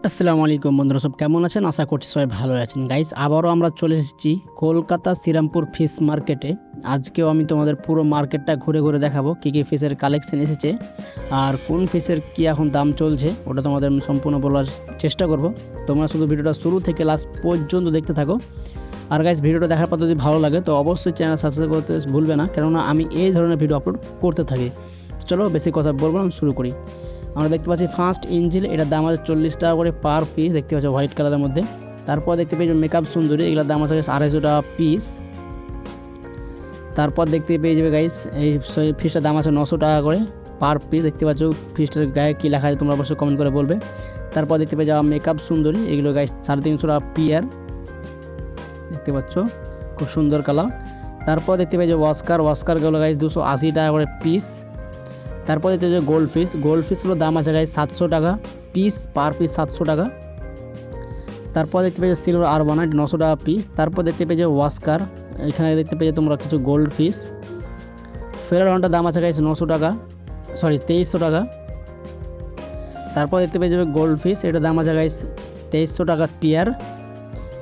আসসালামু আলাইকুম বন্ধুরা, সব কেমন আছেন? আশা করছি সবাই ভালো আছেন। গাইস, আবারও আমরা চলে এসেছি কলকাতা শ্রীরামপুর ফিশ মার্কেটে। আজকেও আমি তোমাদের পুরো মার্কেটটা ঘুরে ঘুরে দেখাবো কী কী ফিশের কালেকশন এসেছে আর কোন ফিশের কী এখন দাম চলছে, ওটা তোমাদের আমি সম্পূর্ণ বলার চেষ্টা করব। তোমরা শুধু ভিডিওটা শুরু থেকে লাস্ট পর্যন্ত দেখতে থাকো। আর গাইস, ভিডিওটা দেখার পর যদি ভালো লাগে তো অবশ্যই চ্যানেল সাবস্ক্রাইব করতে ভুলবে না, কেননা আমি এই ধরনের ভিডিও আপলোড করতে থাকি। চলো বেশি কথা বলবো না, শুরু করি। আমরা দেখতে পাচ্ছি ফার্স্ট এঞ্জেল, এটার দাম আছে 40 টাকা করে পার পিস, দেখতে পাচ্ছি হোয়াইট কালারের মধ্যে। তারপর দেখতে পেয়েছি মেকআপ সুন্দরী, এগুলোর দাম আছে 250 টাকা পিস। তারপর দেখতে পেয়ে যাবে গাইস, এই ফিশটার দাম আছে 900 টাকা করে পার পিস। দেখতে পাচ্ছ ফিশটার গায়ে কী লেখা আছে তোমরা অবশ্যই কমেন্ট করে বলবে। তারপর দেখতে পেয়ে যাওয়া মেকআপ সুন্দরী, এগুলো গাইস 350 টাকা পিয়ার, দেখতে পাচ্ছ খুব সুন্দর কালার। তারপর দেখতে পেয়ে যাবে ওয়াস্কারগুলো গাইস 280 টাকা করে পিস। তারপর দেখতে যে গোল্ড ফিশগুলোর দাম আছে গাইস 700 টাকা পিস, পার পিস 700 টাকা। তারপর দেখতে পেয়েছো সিলভার আরবানা, 900 টাকা পিস। তারপর দেখতে পেয়েছো ওয়াস্কার, এখানে দেখতে পেয়েছো তোমরা কিছু গোল্ড ফিশ। ফেরারনটার দাম আছে গাইস 900 টাকা, 2300 টাকা। তারপর দেখতে পেয়ে যাবে গোল্ড ফিশ, এটার দাম আছে গাইস 2300 টাকা পিয়ার।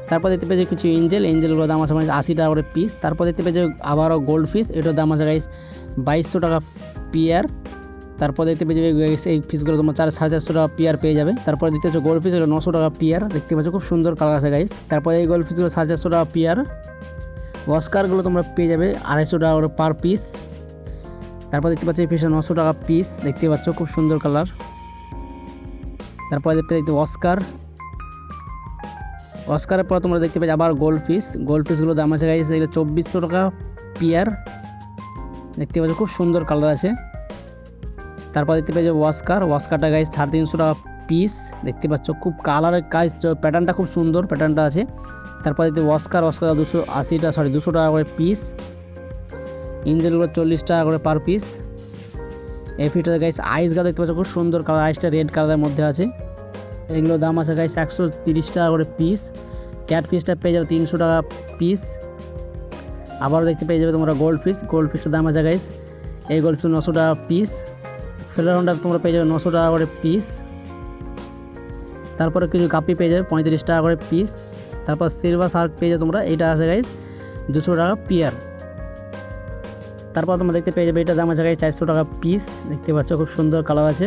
তারপর দেখতে পেয়েছো কিছু এঞ্জেলগুলোর দাম আছে 80 টাকা করে পিস। তারপর দেখতে পেয়েছো আবারও গোল্ড ফিশ, এটার দাম আছে গাইস 2200 টাকা পিয়ার। তারপর দেখতে পেয়ে যাবে এই ফিশগুলো তোমার 450 টাকা পিয়ার পেয়ে যাবে। তারপর দেখতে পাচ্ছ গোল্ড ফিশ, 900 টাকা পিয়ার, দেখতে পাচ্ছ খুব সুন্দর কালার আছে গাইস। তারপর এই গোল্ড ফিশগুলো 450 টাকা পিয়ার। ওয়াস্কারগুলো তোমরা পেয়ে যাবে 250 টাকা করে পার পিস। তারপর দেখতে পাচ্ছ এই ফিশটা 900 টাকা পিস, দেখতে পাচ্ছ খুব সুন্দর কালার। তারপর দেখতে ওয়াস্কারের পর তোমরা দেখতে পাচ্ছ আবার গোল্ড ফিশগুলোর দাম আছে গাইস 2400 টাকা পিয়ার, দেখতে পাচ্ছ খুব সুন্দর কালার আছে। তারপর দেখতে পেয়েছো ওয়াস্কারটা গাইস 350 টাকা পিস, দেখতে পাচ্ছ খুব কালারের কাজ, প্যাটার্নটা খুব সুন্দর প্যাটার্নটা আছে। তারপর দেখতে ওয়াস্কার 200 টাকা করে পিস। ইঞ্জেলগুলো 40 টাকা করে পার পিস। এই ফিশটা গাইস আইসগুলো দেখতে পাচ্ছ খুব সুন্দর কালার, আইসটা রেড কালারের মধ্যে আছে। এগুলোর দাম আছে গাইস 130 টাকা করে পিস। ক্যাট ফিশটা পেয়ে যাবে 300 টাকা পিস। আবারও দেখতে পেয়ে যাবে তোমরা গোল্ড ফিশটার দাম আছে গাইস এই গোল্ড ফিশ 900 টাকা পিস। ফেলারনটা তোমরা পেয়ে যাবে 900 টাকা করে পিস। তারপরে কিছু গাপ্পি পেয়ে যাবে 35 টাকা করে পিস। তারপর সিলভার শার্ক পেয়ে যাবে তোমরা, এটা আছে গাইস 200 টাকা পিয়ার। তারপর তোমরা দেখতে পেয়ে যাবে এটার দাম আছে গাইস 400 টাকা পিস, দেখতে পাচ্ছ খুব সুন্দর কালার আছে।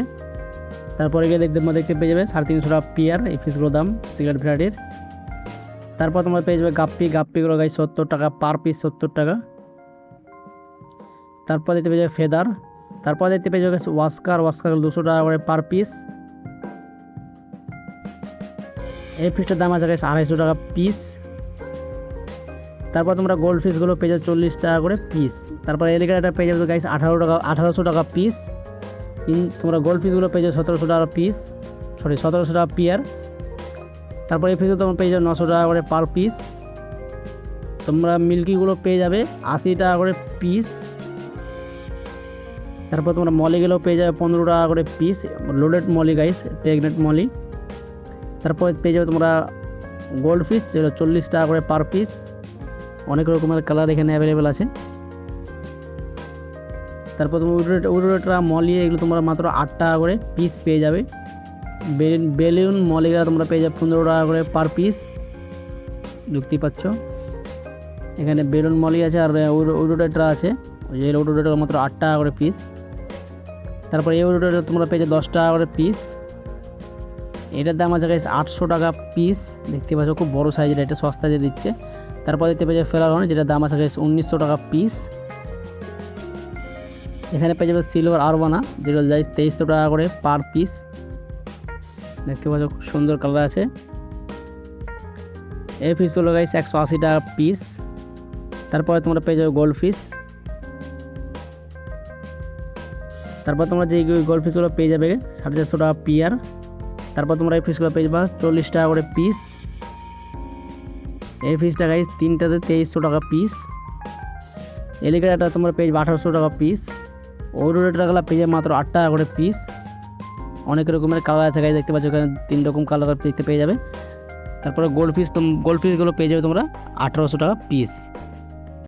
তারপরে গিয়ে দেখতে পেয়ে যাবে 350 টাকা পিয়ার এই ফিশগুলোর দাম সিগারেট ভ্যারাইটির। তারপর তোমরা পেয়ে যাবে গাপ্পিগুলো গাইস 70 টাকা পার পিস, 70 টাকা। তারপর দেখতে পেয়ে যাবে ফেদার। তারপর দেখতে পেয়ে যাবে ওয়াস্কার 200 টাকা করে পার পিস। এই ফিশটার দাম আছে গাইস 250 টাকা পিস। তারপর তোমরা গোল্ড ফিশগুলো পেয়ে যাবে 40 টাকা করে পিস। তারপর এলিগেটরটা পেয়ে যাবে গাইস 1800 টাকা পিস। তোমরা গোল্ড ফিশগুলো পেয়ে যাবে 1700 টাকা পিস, 1700 টাকা পিয়ার। তারপর এই ফিশগুলো তোমরা পেয়ে যাবে 900 টাকা করে পার পিস। তোমরা মিল্কিগুলো পেয়ে যাবে 80 টাকা করে পিস। তারপর তোমরা মলিগুলো পেয়ে যাবে 15 টাকা করে piece, loaded molly guys, pregnant molly. তারপর পেয়ে যাবে তোমরা গোল্ড ফিশ, যেগুলো 40 টাকা করে পার পিস। অনেক রকমের কালার এখানে অ্যাভেলেবেল আছে। তারপর তোমার উডোরেটরা মলি, এগুলো তোমরা মাত্র 8 টাকা করে পিস পেয়ে যাবে। বেলুন মলিগুলো তোমরা পেয়ে যাবে 15 টাকা করে পার পিস, দেখতেই পাচ্ছ এখানে বেলুন মলি আছে আর উডোরেটরা আছে, যে উডোরেটরা মাত্র 8 টাকা করে পিস। তারপর এই উডোরেটরা তোমরা পেয়ে যাবে 10 টাকা করে পিস। এটার দাম আছে গাইস 800 টাকা পিস, দেখতে পাচ্ছ খুব বড় সাইজের, এটা সস্তা দিয়ে দিচ্ছে। তারপর দেখতে পেয়ে যাবে ফেলারন, যেটার দাম আছে গাইস 1900 টাকা পিস। এখানে পেয়ে যাবে সিলভার আরবানা, যেটা গাইস 2300 টাকা করে পার পিস, দেখতে পাচ্ছ খুব সুন্দর কালার আছে। এই ফিশগুলো গাইস 180 টাকা পিস। তারপরে তোমরা পেয়ে যাবে গোল্ড ফিশ। তারপর তোমরা যে গোল্ড ফিশগুলো পেয়ে যাবে 450 টাকা পিয়ার। তারপর তোমরা এই ফিশগুলো পেয়ে যাবে 40 টাকা করে পিস। এই ফিশটা গাইস তিনটাতে 2300 টাকা পিস। এলিগেটরটা তোমরা পেয়ে যাবে 1800 টাকা পিস। ওডোরেটরগুলো পেয়ে যাবে মাত্র 8 টাকা করে পিস। অনেক রকমের কালার আছে গাইস, দেখতে পাচ্ছ এখানে 3 রকম কালার দেখতে পেয়ে যাবে। তারপরে গোল্ড ফিশগুলো পেয়ে যাবে তোমরা 1800 টাকা পিস।